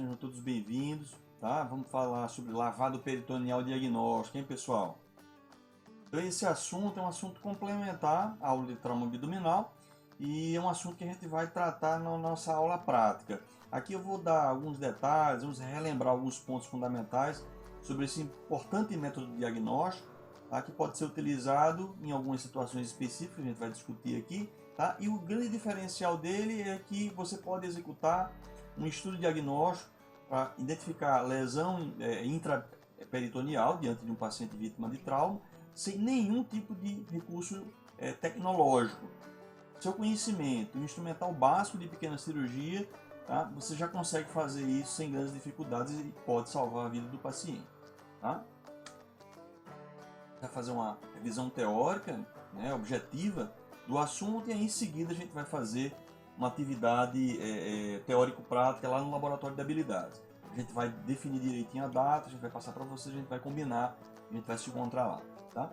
Sejam todos bem-vindos, tá? Vamos falar sobre lavado peritoneal diagnóstico, hein, pessoal? Então, esse assunto é um assunto complementar à aula de trauma abdominal e é um assunto que a gente vai tratar na nossa aula prática. Aqui eu vou dar alguns detalhes, vamos relembrar alguns pontos fundamentais sobre esse importante método de diagnóstico, tá? Que pode ser utilizado em algumas situações específicas, a gente vai discutir aqui, tá? E o grande diferencial dele é que você pode executar um estudo diagnóstico para identificar lesão intraperitoneal diante de um paciente vítima de trauma, sem nenhum tipo de recurso tecnológico. Seu conhecimento, o instrumental básico de pequena cirurgia, tá? Você já consegue fazer isso sem grandes dificuldades e pode salvar a vida do paciente. Tá? Vai fazer uma revisão teórica, né, objetiva do assunto, e aí em seguida a gente vai fazer uma atividade teórico-prática lá no laboratório de habilidades. A gente vai definir direitinho a data, a gente vai passar para vocês, a gente vai combinar, a gente vai se encontrar lá. Tá?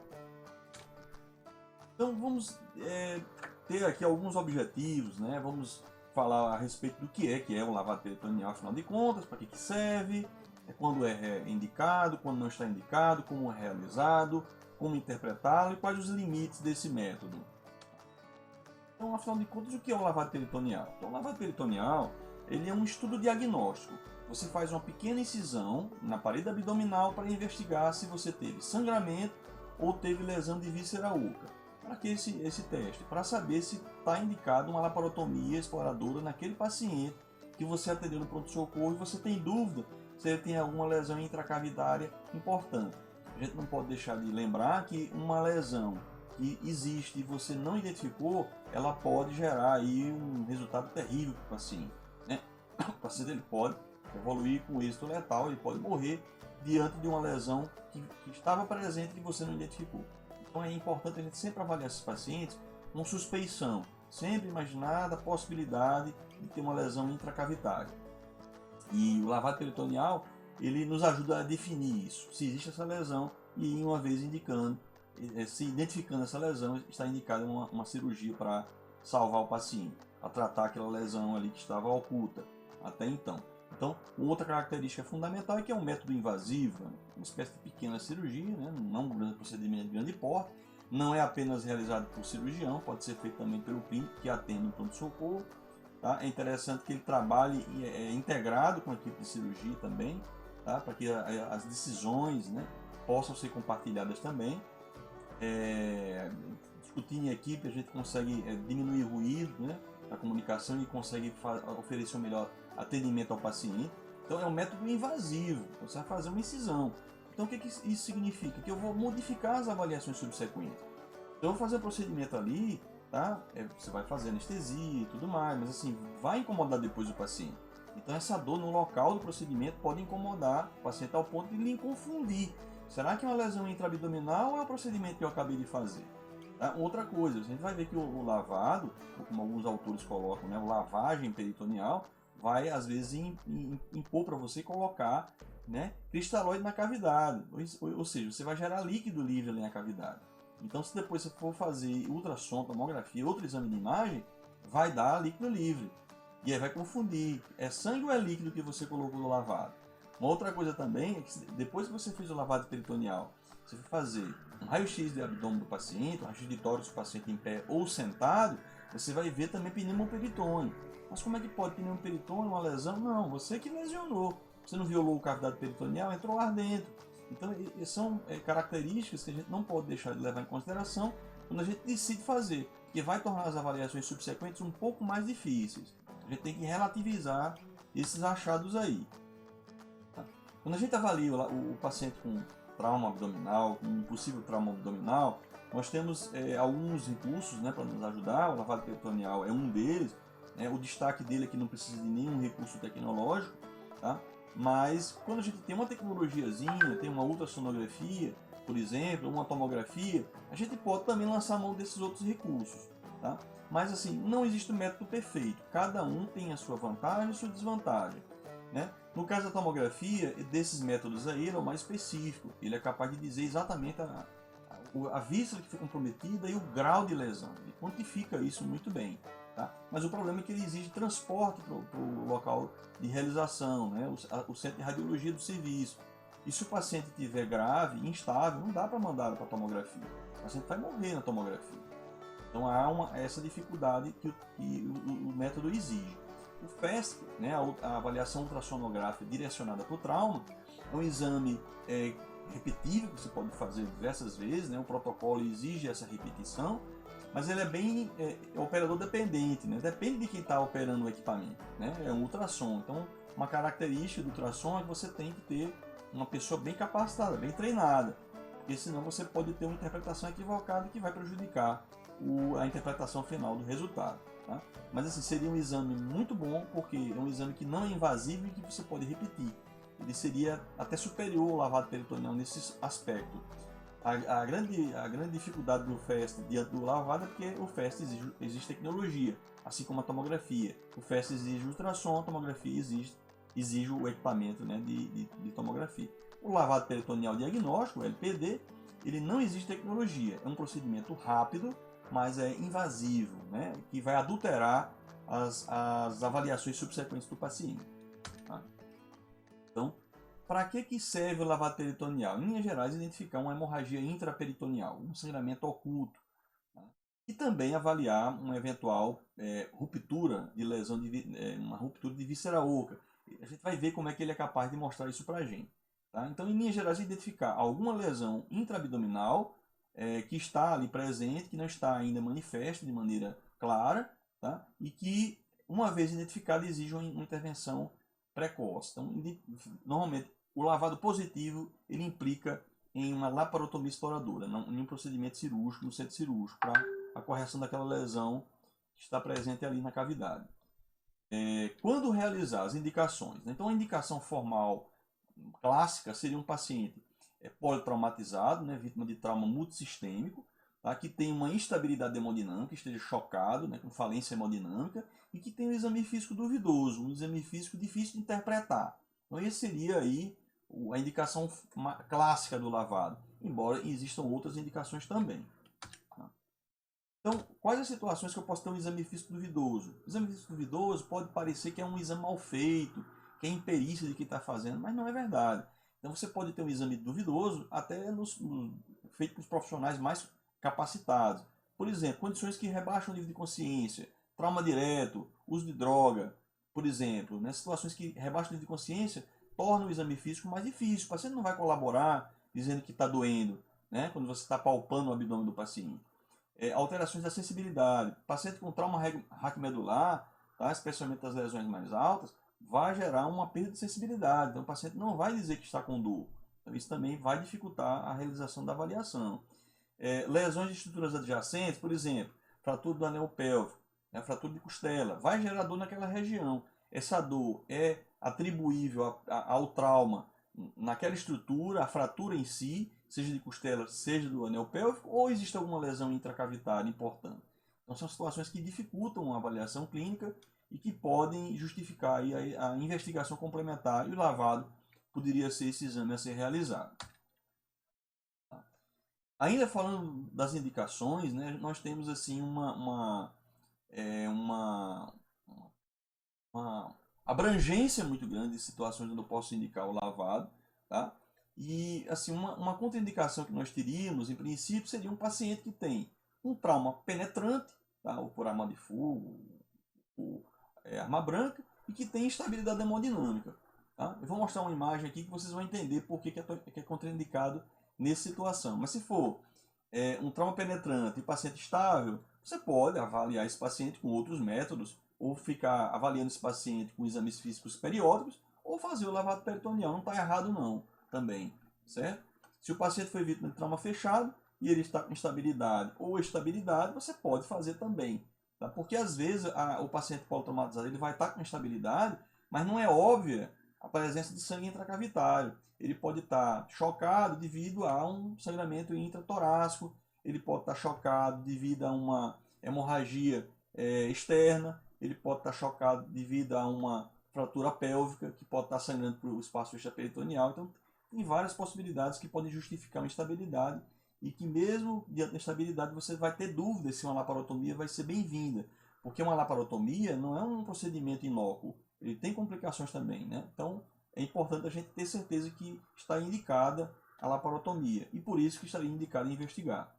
Então vamos ter aqui alguns objetivos, né? Vamos falar a respeito do que é o lavado peritoneal, afinal de contas, para que serve, quando é indicado, quando não está indicado, como é realizado, como interpretá-lo e quais os limites desse método. Então, afinal de contas, o que é o lavado peritoneal? Então, o lavado peritoneal ele é um estudo diagnóstico. Você faz uma pequena incisão na parede abdominal para investigar se você teve sangramento ou teve lesão de víscera oca. Para que esse teste? Para saber se está indicado uma laparotomia exploradora naquele paciente que você atendeu no pronto-socorro e você tem dúvida se ele tem alguma lesão intracavitária importante. A gente não pode deixar de lembrar que uma lesão que existe e você não identificou, ela pode gerar aí um resultado terrível para o paciente. Né? O paciente ele pode evoluir com êxito letal, ele pode morrer diante de uma lesão que estava presente e você não identificou. Então é importante a gente sempre avaliar esses pacientes com suspeição, sempre imaginar a possibilidade de ter uma lesão intracavitária. E o lavado peritoneal ele nos ajuda a definir isso, se existe essa lesão, e uma vez indicando, se identificando essa lesão, está indicada uma cirurgia para salvar o paciente, para tratar aquela lesão ali que estava oculta até então. Então, outra característica fundamental é que é um método invasivo, uma espécie de pequena cirurgia, né? Não um procedimento de grande porte, não é apenas realizado por cirurgião, pode ser feito também pelo clínico que atende no pronto-socorro. Tá? É interessante que ele trabalhe integrado com a equipe de cirurgia também, tá? Para que as decisões, né, possam ser compartilhadas também. Discutindo em equipe, a gente consegue diminuir o ruído, né, da comunicação e consegue oferecer um melhor atendimento ao paciente. Então é um método invasivo, você vai fazer uma incisão. Então o que isso significa? Que eu vou modificar as avaliações subsequentes. Então eu vou fazer o procedimento ali, tá? Você vai fazer anestesia e tudo mais, mas assim, vai incomodar depois o paciente. Então essa dor no local do procedimento pode incomodar o paciente ao ponto de lhe confundir. Será que é uma lesão intraabdominal ou é o procedimento que eu acabei de fazer? Tá? Outra coisa, a gente vai ver que o lavado, como alguns autores colocam, né, o lavagem peritoneal, vai às vezes impor para você colocar, né, cristalóide na cavidade, ou seja, você vai gerar líquido livre ali na cavidade. Então, se depois você for fazer ultrassom, tomografia, outro exame de imagem, vai dar líquido livre. E aí vai confundir, é sangue ou é líquido que você colocou no lavado? Uma outra coisa também é que depois que você fez o lavado peritoneal, você vai fazer um raio-x de abdômen do paciente, um raio-x de tórax do paciente em pé ou sentado, você vai ver também pneumoperitônio. Mas como é que pode pneumoperitônio, uma lesão? Não, você que lesionou. Você não violou a cavidade peritoneal, entrou lá dentro. Então, são características que a gente não pode deixar de levar em consideração quando a gente decide fazer, que vai tornar as avaliações subsequentes um pouco mais difíceis. A gente tem que relativizar esses achados aí. Tá? Quando a gente avalia o paciente com trauma abdominal, com um possível trauma abdominal, nós temos alguns recursos, né, para nos ajudar. O lavado peritoneal é um deles. O destaque dele é que não precisa de nenhum recurso tecnológico, tá? Mas quando a gente tem uma tecnologiazinha, tem uma ultrassonografia, por exemplo, uma tomografia, a gente pode também lançar mão desses outros recursos. Tá? Mas assim, não existe um método perfeito, cada um tem a sua vantagem e sua desvantagem. Né? No caso da tomografia, desses métodos aí, ele é o mais específico, ele é capaz de dizer exatamente a víscera que foi comprometida e o grau de lesão, ele quantifica isso muito bem. Tá? Mas o problema é que ele exige transporte para o local de realização, né? O centro de radiologia do serviço. E se o paciente estiver grave, instável, não dá para mandar para a tomografia. O paciente vai morrer na tomografia. Então há essa dificuldade que o método exige. O FAST, né, a avaliação ultrassonográfica direcionada para o trauma, é um exame repetível que você pode fazer diversas vezes, né? O protocolo exige essa repetição, mas ele é bem operador dependente, né? Depende de quem está operando o equipamento, né? É um ultrassom. Então, uma característica do ultrassom é que você tem que ter uma pessoa bem capacitada, bem treinada, porque senão você pode ter uma interpretação equivocada que vai prejudicar a interpretação final do resultado. Tá? Mas assim, seria um exame muito bom, porque é um exame que não é invasivo e que você pode repetir. Ele seria até superior ao lavado peritoneal nesse aspecto. A grande dificuldade do FAST diante do lavado é porque o FAST exige tecnologia, assim como a tomografia. O FAST exige ultrassom, a tomografia exige o equipamento, né, de tomografia. O lavado peritoneal diagnóstico, o LPD, ele não exige tecnologia. É um procedimento rápido, mas é invasivo, né, que vai adulterar as avaliações subsequentes do paciente. Tá? Então, para que serve o lavado peritoneal? Em linhas gerais, identificar uma hemorragia intraperitoneal, um sangramento oculto. Tá? E também avaliar uma eventual ruptura de lesão, uma ruptura de víscera oca. A gente vai ver como é que ele é capaz de mostrar isso para a gente. Tá? Então, em linhas gerais, identificar alguma lesão intraabdominal que está ali presente, que não está ainda manifesta de maneira clara, tá? E que, uma vez identificada, exige uma intervenção precoce. Então, normalmente, o lavado positivo ele implica em uma laparotomia exploradora, em um procedimento cirúrgico, no centro cirúrgico, para a correção daquela lesão que está presente ali na cavidade. Quando realizar as indicações, né? Então a indicação formal clássica seria um paciente politraumatizado, né, vítima de trauma multissistêmico, tá, que tem uma instabilidade hemodinâmica, esteja chocado, né, com falência hemodinâmica, e que tem um exame físico duvidoso, um exame físico difícil de interpretar. Então esse seria aí a indicação clássica do lavado, embora existam outras indicações também. Tá? Então, quais as situações que eu posso ter um exame físico duvidoso? O exame físico duvidoso pode parecer que é um exame mal feito, que é imperícia de quem está fazendo, mas não é verdade. Então você pode ter um exame duvidoso até feito pelos profissionais mais capacitados. Por exemplo, condições que rebaixam o nível de consciência, trauma direto, uso de droga, por exemplo. Né? Situações que rebaixam o nível de consciência tornam o exame físico mais difícil. O paciente não vai colaborar dizendo que está doendo, né? Quando você está palpando o abdômen do paciente. Alterações da sensibilidade. Paciente com trauma raquimedular, tá? Especialmente as lesões mais altas, vai gerar uma perda de sensibilidade. Então o paciente não vai dizer que está com dor. Então isso também vai dificultar a realização da avaliação. Lesões de estruturas adjacentes, por exemplo, fratura do anel pélvico, né, fratura de costela, vai gerar dor naquela região. Essa dor é atribuível ao trauma naquela estrutura, a fratura em si, seja de costela, seja do anel pélvico, ou existe alguma lesão intracavitária importante. Então são situações que dificultam a avaliação clínica e que podem justificar aí a investigação complementar, e o lavado poderia ser esse exame a ser realizado. Ainda falando das indicações, né, nós temos assim uma abrangência muito grande de situações onde eu posso indicar o lavado, tá? E assim, uma contraindicação que nós teríamos, em princípio, seria um paciente que tem um trauma penetrante, tá? Ou por arma de fogo, ou arma branca, e que tem instabilidade hemodinâmica. Tá? Eu vou mostrar uma imagem aqui que vocês vão entender por que é contraindicado nessa situação. Mas se for um trauma penetrante e paciente estável, você pode avaliar esse paciente com outros métodos, ou ficar avaliando esse paciente com exames físicos periódicos, ou fazer o lavado peritoneal. Não está errado não, também, certo? Se o paciente foi vítima de trauma fechado e ele está com instabilidade ou estabilidade, você pode fazer também. Tá? Porque às vezes o paciente politraumatizado ele vai estar com instabilidade, mas não é óbvia a presença de sangue intracavitário. Ele pode estar chocado devido a um sangramento intratorácico, ele pode estar chocado devido a uma hemorragia externa, ele pode estar chocado devido a uma fratura pélvica, que pode estar sangrando para o espaço extraperitoneal. Então, tem várias possibilidades que podem justificar uma instabilidade, e que mesmo diante da instabilidade você vai ter dúvida se uma laparotomia vai ser bem-vinda, Porque uma laparotomia não é um procedimento inócuo, ele tem complicações também, né? Então é importante a gente ter certeza que está indicada a laparotomia e por isso que estaria indicado investigar.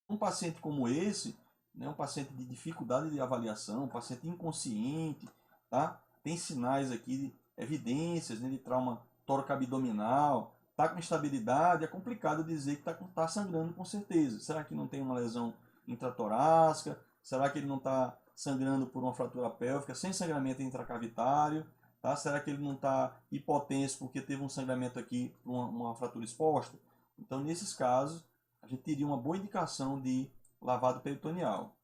Um paciente como esse, né, um paciente de dificuldade de avaliação, um paciente inconsciente, tá? Tem sinais aqui, evidências, né, de trauma tóraco-abdominal, está com instabilidade, é complicado dizer que está sangrando com certeza. Será que não tem uma lesão intratorácica? Será que ele não está sangrando por uma fratura pélvica sem sangramento intracavitário? Tá? Será que ele não está hipotenso porque teve um sangramento aqui por uma fratura exposta? Então, nesses casos, a gente teria uma boa indicação de lavado peritoneal.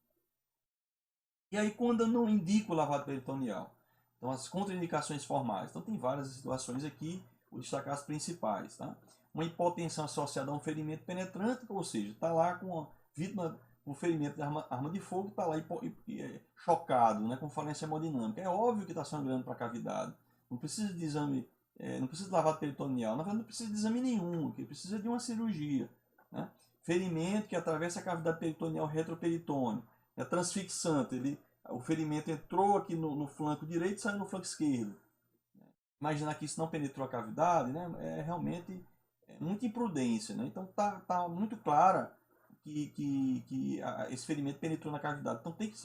E aí, quando eu não indico o lavado peritoneal? Então, as contraindicações formais. Então, tem várias situações aqui, vou destacar as principais. Tá? Uma hipotensão associada a um ferimento penetrante, ou seja, está lá com a vítima com ferimento de arma de fogo, está lá chocado, né, com falência hemodinâmica. É óbvio que está sangrando para a cavidade. Não precisa de exame, não precisa de lavado peritoneal. Na verdade, não precisa de exame nenhum, que precisa de uma cirurgia. Né? Ferimento que atravessa a cavidade peritoneal retroperitôneo. É transfixante, o ferimento entrou aqui no flanco direito e saiu no flanco esquerdo. Imaginar que isso não penetrou a cavidade, né, é realmente muita imprudência. Né? Então tá muito clara que esse ferimento penetrou na cavidade. Então tem que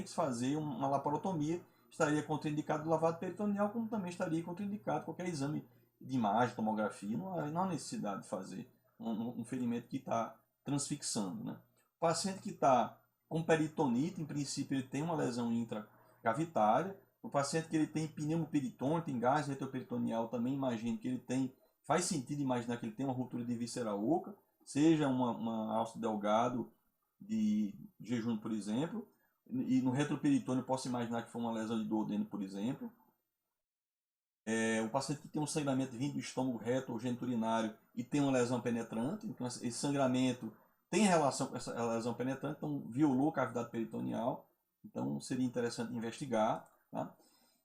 se fazer uma laparotomia. Estaria contraindicado o lavado peritoneal, como também estaria contraindicado qualquer exame de imagem, tomografia. Não há necessidade de fazer um ferimento que está transfixando. Né? O paciente que está com peritonite, em princípio, ele tem uma lesão intracavitária. O paciente que ele tem pneumoperitônio, tem gás retroperitoneal, também imagino que ele tem, faz sentido imaginar que ele tem uma ruptura de víscera oca, seja uma alça delgado de jejum, por exemplo, e no retroperitônio posso imaginar que foi uma lesão de duodeno, por exemplo. O paciente que tem um sangramento vindo do estômago reto ou geniturinário e tem uma lesão penetrante, então esse sangramento tem relação com essa lesão penetrante, então violou a cavidade peritoneal, então seria interessante investigar. Tá?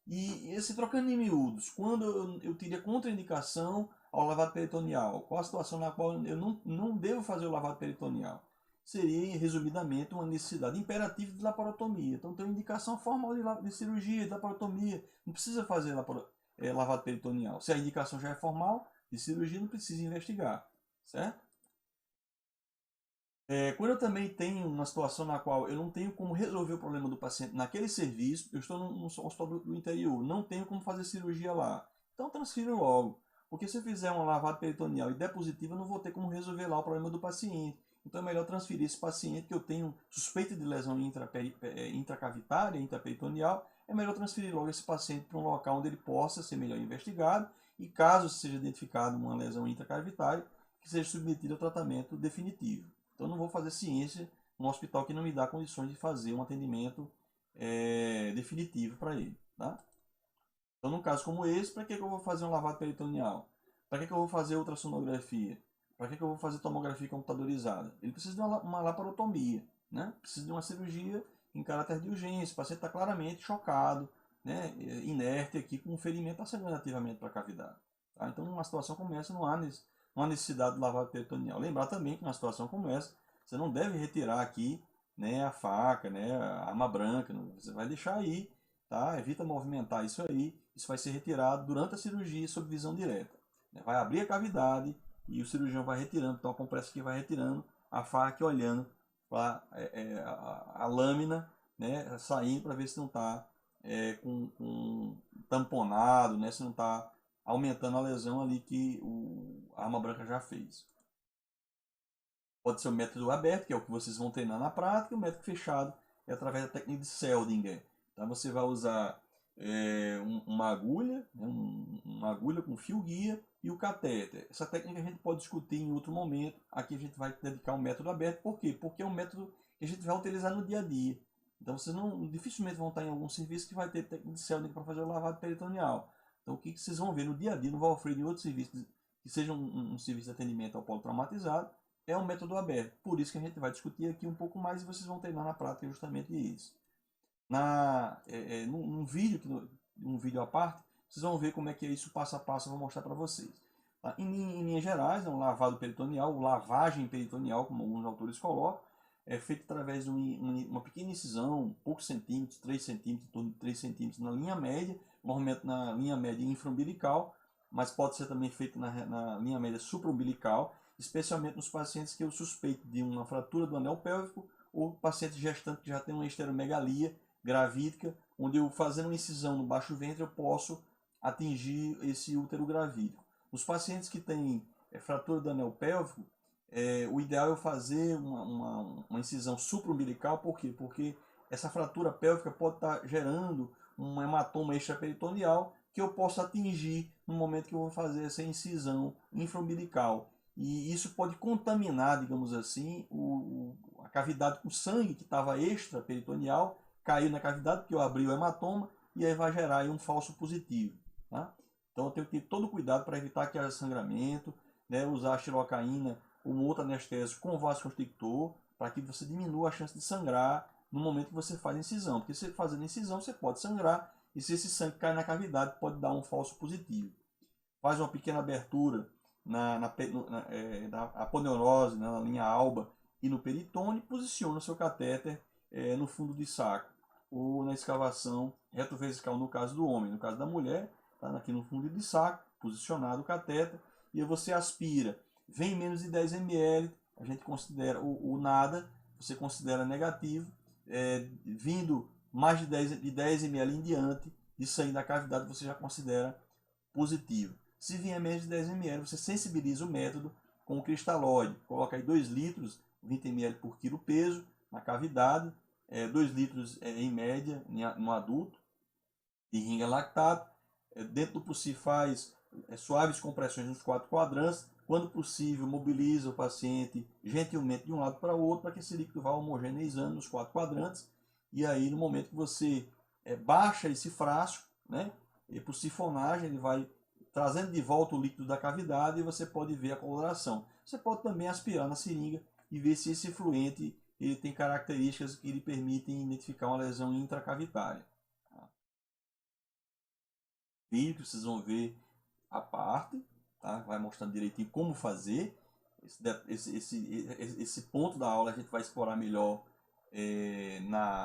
E esse trocando em miúdos, quando eu teria contraindicação ao lavado peritoneal, qual a situação na qual eu não devo fazer o lavado peritoneal? Seria, resumidamente, uma necessidade imperativa de laparotomia. Então tem uma indicação formal de cirurgia, de laparotomia, não precisa fazer lavado peritoneal. Se a indicação já é formal, de cirurgia não precisa investigar, certo? Quando eu também tenho uma situação na qual eu não tenho como resolver o problema do paciente naquele serviço, eu estou num hospital do interior, não tenho como fazer cirurgia lá, então transfiro logo. Porque se eu fizer um lavado peritoneal e der positivo, eu não vou ter como resolver lá o problema do paciente. Então é melhor transferir esse paciente que eu tenho suspeita de lesão intracavitária, intraperitoneal, é melhor transferir logo esse paciente para um local onde ele possa ser melhor investigado e caso seja identificado uma lesão intracavitária, que seja submetido ao tratamento definitivo. Então, eu não vou fazer ciência num hospital que não me dá condições de fazer um atendimento definitivo para ele. Tá? Então, num caso como esse, para que eu vou fazer um lavado peritoneal? Para que eu vou fazer ultrassonografia? Para que eu vou fazer tomografia computadorizada? Ele precisa de uma laparotomia, né? Precisa de uma cirurgia em caráter de urgência. O paciente está claramente chocado, né? Inerte aqui, com um ferimento sangrando ativamente para a cavidade. Tá? Então, numa situação como essa, não há necessidade de lavado peritoneal. Lembrar também que numa situação como essa, você não deve retirar aqui, né, a faca, né, a arma branca, você vai deixar aí, tá? Evita movimentar isso aí, isso vai ser retirado durante a cirurgia sob visão direta. Né? Vai abrir a cavidade e o cirurgião vai retirando, então a compressa aqui vai retirando, a faca olhando para a lâmina, né, saindo para ver se não está com tamponado, né, se não está aumentando a lesão ali que a arma branca já fez. Pode ser o método aberto, que é o que vocês vão treinar na prática, e o método fechado é através da técnica de Seldinger. Então você vai usar uma agulha, né, uma agulha com fio guia e o catéter. Essa técnica a gente pode discutir em outro momento. Aqui a gente vai dedicar ao método aberto. Por quê? Porque é um método que a gente vai utilizar no dia a dia. Então vocês dificilmente vão estar em algum serviço que vai ter técnica de Seldinger para fazer o lavado peritoneal. Então o que vocês vão ver no dia a dia, no Valfredo e em outros serviços que seja um serviço de atendimento ao polo traumatizado, é um método aberto. Por isso que a gente vai discutir aqui um pouco mais e vocês vão treinar na prática justamente isso. Num vídeo à parte, vocês vão ver como é que é isso passo a passo, eu vou mostrar para vocês. Tá? Em linhas gerais, é um lavado peritoneal, lavagem peritoneal, como alguns autores colocam, é feito através de uma pequena incisão, poucos centímetros, 3 centímetros, em torno de 3 centímetros na linha média, normalmente na linha média infraumbilical, mas pode ser também feito na linha média supraumbilical, especialmente nos pacientes que eu suspeito de uma fratura do anel pélvico ou paciente gestante que já tem uma esteromegalia gravídica, onde eu fazendo uma incisão no baixo ventre eu posso atingir esse útero gravídico. Os pacientes que têm fratura do anel pélvico, o ideal é eu fazer uma incisão supraumbilical. Por quê? Porque essa fratura pélvica pode estar gerando um hematoma extraperitoneal que eu posso atingir no momento que eu vou fazer essa incisão infraumbilical. E isso pode contaminar, digamos assim, a cavidade com sangue que estava extraperitoneal, caiu na cavidade porque eu abri o hematoma e aí vai gerar aí um falso positivo. Tá? Então eu tenho que ter todo cuidado para evitar que haja sangramento, né? Usar a xilocaína ou um outro anestésico com vasoconstrictor para que você diminua a chance de sangrar no momento que você faz a incisão. Porque se fazendo a incisão você pode sangrar e se esse sangue cai na cavidade pode dar um falso positivo. Faz uma pequena abertura na aponeurose, na linha alba e no peritônio e posiciona o seu catéter no fundo de saco ou na escavação retrovesical no caso do homem. No caso da mulher, tá aqui no fundo de saco, posicionado o catéter, e aí você aspira. Vem menos de 10 ml, a gente considera o nada, você considera negativo. Vindo mais de 10 ml em diante de sangue da cavidade, você já considera positivo. Se vier menos de 10 ml, você sensibiliza o método com o cristalóide. Coloca aí 2 litros, 20 ml por quilo peso, na cavidade, 2 litros em média no adulto, de ringa lactato. Dentro do possível faz suaves compressões nos 4 quadrantes. Quando possível, mobiliza o paciente gentilmente de um lado para o outro, para que esse líquido vá homogeneizando nos 4 quadrantes. E aí, no momento que você baixa esse frasco, né, e por sifonagem, ele vai trazendo de volta o líquido da cavidade e você pode ver a coloração. Você pode também aspirar na seringa e ver se esse efluente ele tem características que lhe permitem identificar uma lesão intracavitária. Vídeo que vocês vão ver a parte, tá? Vai mostrando direitinho como fazer. Esse ponto da aula a gente vai explorar melhor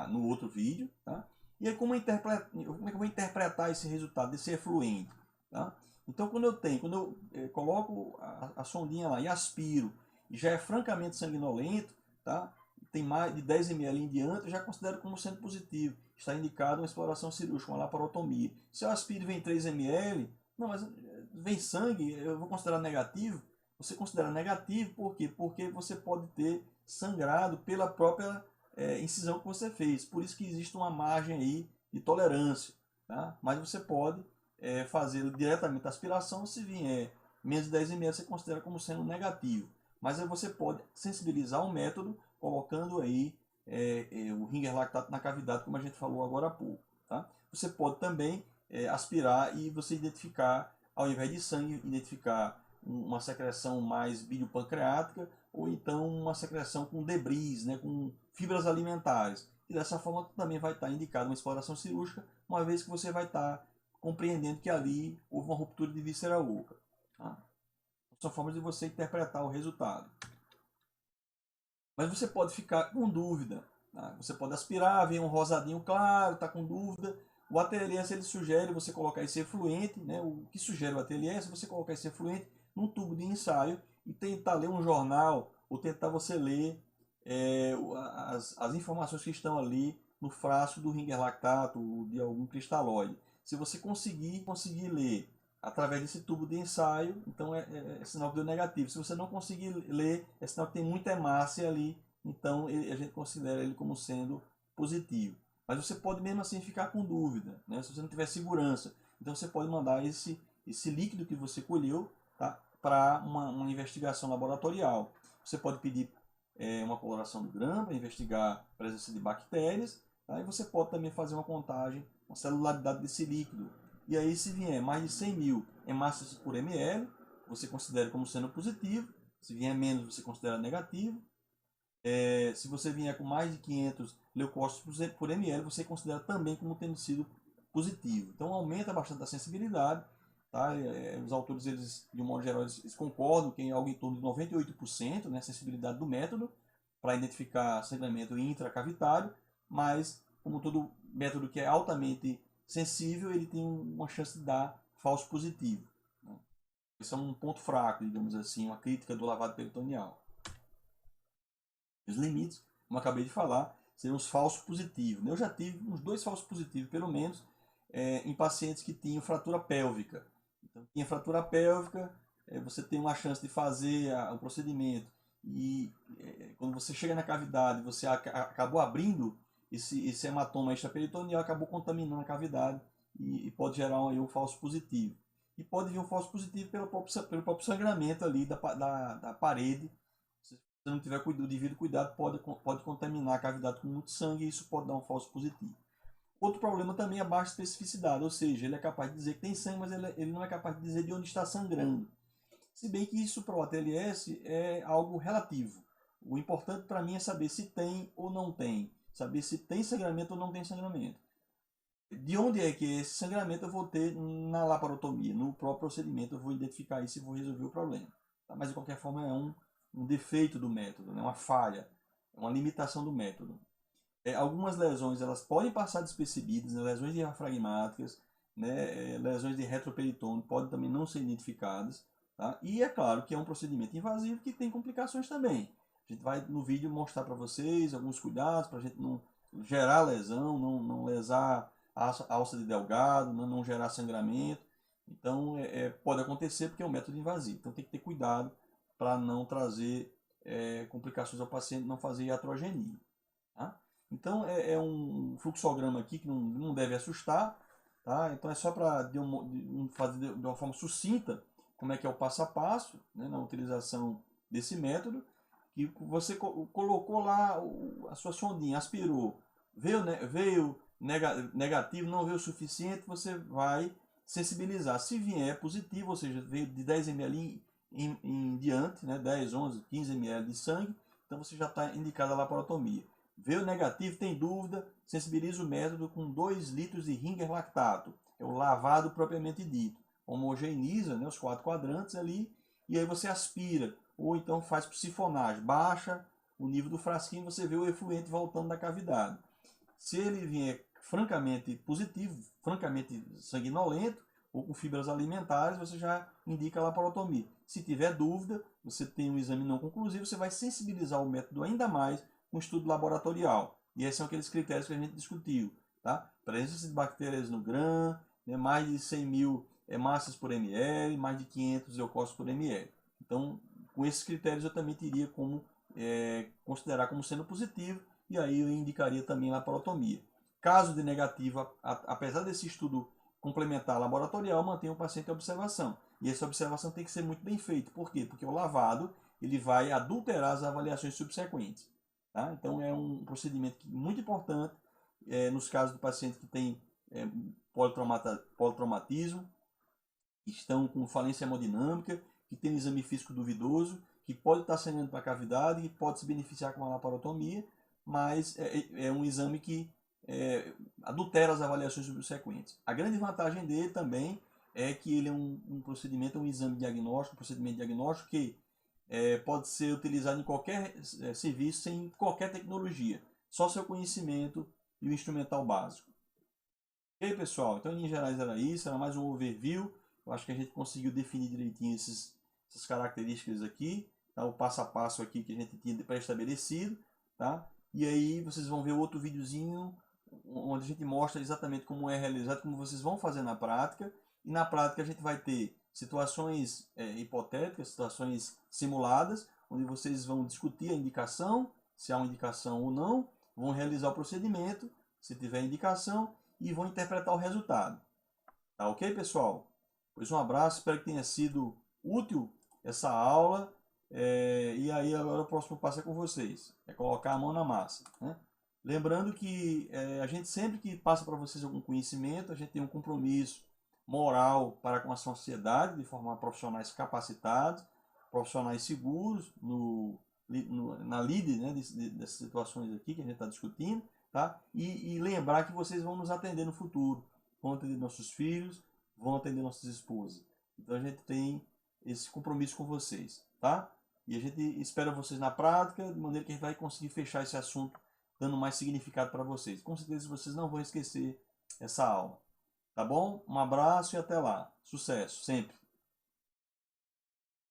no outro vídeo. Tá? E aí como é que eu vou interpretar esse resultado desse efluente? Tá? Então quando eu coloco a sondinha lá e aspiro, e já é francamente sanguinolento, tá? Tem mais de 10 ml em diante, eu já considero como sendo positivo. Está indicado uma exploração cirúrgica, uma laparotomia. Se eu aspiro e vem 3 ml, não, mas vem sangue, eu vou considerar negativo. Você considera negativo por quê? Porque você pode ter sangrado pela própria incisão que você fez. Por isso que existe uma margem aí de tolerância. Tá? Mas você pode fazer diretamente a aspiração. Se vier menos de 10 ml, você considera como sendo negativo. Mas aí você pode sensibilizar o método colocando aí o ringer lactato na cavidade, como a gente falou agora há pouco. Tá? Você pode também aspirar e você identificar, ao invés de sangue, identificar uma secreção mais biliopancreática ou então uma secreção com debris, né, com fibras alimentares. E dessa forma também vai estar indicada uma exploração cirúrgica, uma vez que você vai estar compreendendo que ali houve uma ruptura de víscera oca. Tá? São formas de você interpretar o resultado. Mas você pode ficar com dúvida. Tá? Você pode aspirar, vem um rosadinho claro, está com dúvida. O ATLS ele sugere você colocar esse efluente, né? O que sugere o ATLS é você colocar esse efluente num tubo de ensaio e tentar ler um jornal ou tentar você ler as informações que estão ali no frasco do ringer lactato ou de algum cristalóide. Se você conseguir ler através desse tubo de ensaio, então é sinal que deu negativo. Se você não conseguir ler, é sinal que tem muita hemácia ali, então a gente considera ele como sendo positivo. Mas você pode mesmo assim ficar com dúvida, né? Se você não tiver segurança. Então você pode mandar esse líquido que você colheu, tá, para uma investigação laboratorial. Você pode pedir uma coloração do grão para investigar a presença de bactérias, tá? E você pode também fazer uma contagem, uma celularidade desse líquido. E aí se vier mais de 100 mil hemácias por ml, você considera como sendo positivo. Se vier menos, você considera negativo. Se você vier com mais de 500 leucócitos por ml, você considera também como tendo sido positivo. Então aumenta bastante a sensibilidade. Tá? Os autores, eles, de um modo geral, eles concordam que em algo em torno de 98%, né, a sensibilidade do método. para identificar sangramento intracavitário, mas como todo método que é altamente sensível, ele tem uma chance de dar falso positivo. Esse é um ponto fraco, digamos assim, uma crítica do lavado peritoneal. Os limites, como eu acabei de falar, seriam os falsos positivos. Eu já tive uns 2 falsos positivos, pelo menos, em pacientes que tinham fratura pélvica. Então, tinha fratura pélvica, você tem uma chance de fazer o procedimento e quando você chega na cavidade, você acabou abrindo esse hematoma extraperitoneal, acabou contaminando a cavidade e pode gerar um falso positivo. E pode vir um falso positivo pelo próprio sangramento ali da parede. Se você não tiver o devido cuidado, pode contaminar a cavidade com muito sangue e isso pode dar um falso positivo. Outro problema também é a baixa especificidade, ou seja, ele é capaz de dizer que tem sangue, mas ele não é capaz de dizer de onde está sangrando. Se bem que isso para o ATLS é algo relativo. O importante para mim é saber se tem ou não tem, saber se tem sangramento ou não tem sangramento. De onde é que esse sangramento eu vou ter na laparotomia, no próprio procedimento eu vou identificar isso e vou resolver o problema. Tá? Mas de qualquer forma é um defeito do método, né? Uma falha, uma limitação do método. Algumas lesões elas podem passar despercebidas, né? Lesões diafragmáticas, né? Lesões de retroperitônio podem também não ser identificadas. Tá? E é claro que é um procedimento invasivo que tem complicações também. A gente vai no vídeo mostrar para vocês alguns cuidados para a gente não gerar lesão, não lesar a alça de Delgado, não gerar sangramento. Então pode acontecer porque é um método invasivo. Então tem que ter cuidado para não trazer complicações ao paciente, não fazer iatrogenia. Tá? Então é um fluxograma aqui que não deve assustar. Tá? Então é só para fazer de uma forma sucinta como é que é o passo a passo, né, na utilização desse método. Que você colocou lá a sua sondinha, aspirou, veio negativo, não veio o suficiente, você vai sensibilizar. Se vier positivo, ou seja, veio de 10 ml em diante, né, 10, 11, 15 ml de sangue, então você já está indicado a laparotomia. Veio negativo, tem dúvida, sensibiliza o método com 2 litros de Ringer lactato. É o lavado propriamente dito. Homogeneiza, né, os 4 quadrantes ali, e aí você aspira, ou então faz sifonagem, baixa o nível do frasquinho, você vê o efluente voltando da cavidade. Se ele vier francamente positivo, francamente sanguinolento, ou com fibras alimentares, você já indica a laparotomia. Se tiver dúvida, você tem um exame não conclusivo, você vai sensibilizar o método ainda mais com estudo laboratorial. E esses são aqueles critérios que a gente discutiu. Tá? Presença de bactérias no GRAM, né, mais de 100 mil massas por ml, mais de 500 leucócitos por ml. Então, com esses critérios eu também teria como considerar como sendo positivo, e aí eu indicaria também laparotomia. Caso de negativo, apesar desse estudo complementar laboratorial, mantenha o paciente em observação. E essa observação tem que ser muito bem feita. Por quê? Porque o lavado ele vai adulterar as avaliações subsequentes. Tá? Então é um procedimento muito importante nos casos do paciente que tem politraumatismo, que estão com falência hemodinâmica, que tem um exame físico duvidoso, que pode estar sangrando para a cavidade e pode se beneficiar com a laparotomia, mas é um exame que adultera as avaliações subsequentes. A grande vantagem dele também é que ele é um procedimento, um exame diagnóstico, um procedimento diagnóstico que pode ser utilizado em qualquer serviço, sem qualquer tecnologia, só seu conhecimento e o instrumental básico. Ok, pessoal? Então, em geral, era isso, era mais um overview. Eu acho que a gente conseguiu definir direitinho essas características aqui, tá? O passo a passo aqui que a gente tinha pré-estabelecido, tá? E aí vocês vão ver outro videozinho onde a gente mostra exatamente como é realizado, como vocês vão fazer na prática. E na prática a gente vai ter situações hipotéticas, situações simuladas, onde vocês vão discutir a indicação, se há uma indicação ou não, vão realizar o procedimento, se tiver indicação, e vão interpretar o resultado. Tá ok, pessoal? Pois um abraço, espero que tenha sido útil essa aula. E aí agora o próximo passo é com vocês. É colocar a mão na massa. Né? Lembrando que a gente sempre que passa para vocês algum conhecimento, a gente tem um compromisso moral para com a sociedade, de formar profissionais capacitados, profissionais seguros na lide, né, dessas situações aqui que a gente está discutindo. Tá? E lembrar que vocês vão nos atender no futuro, vão atender nossos filhos, vão atender nossas esposas. Então a gente tem esse compromisso com vocês, tá? E a gente espera vocês na prática, de maneira que a gente vai conseguir fechar esse assunto, dando mais significado para vocês. Com certeza vocês não vão esquecer essa aula. Tá bom? Um abraço e até lá. Sucesso, sempre!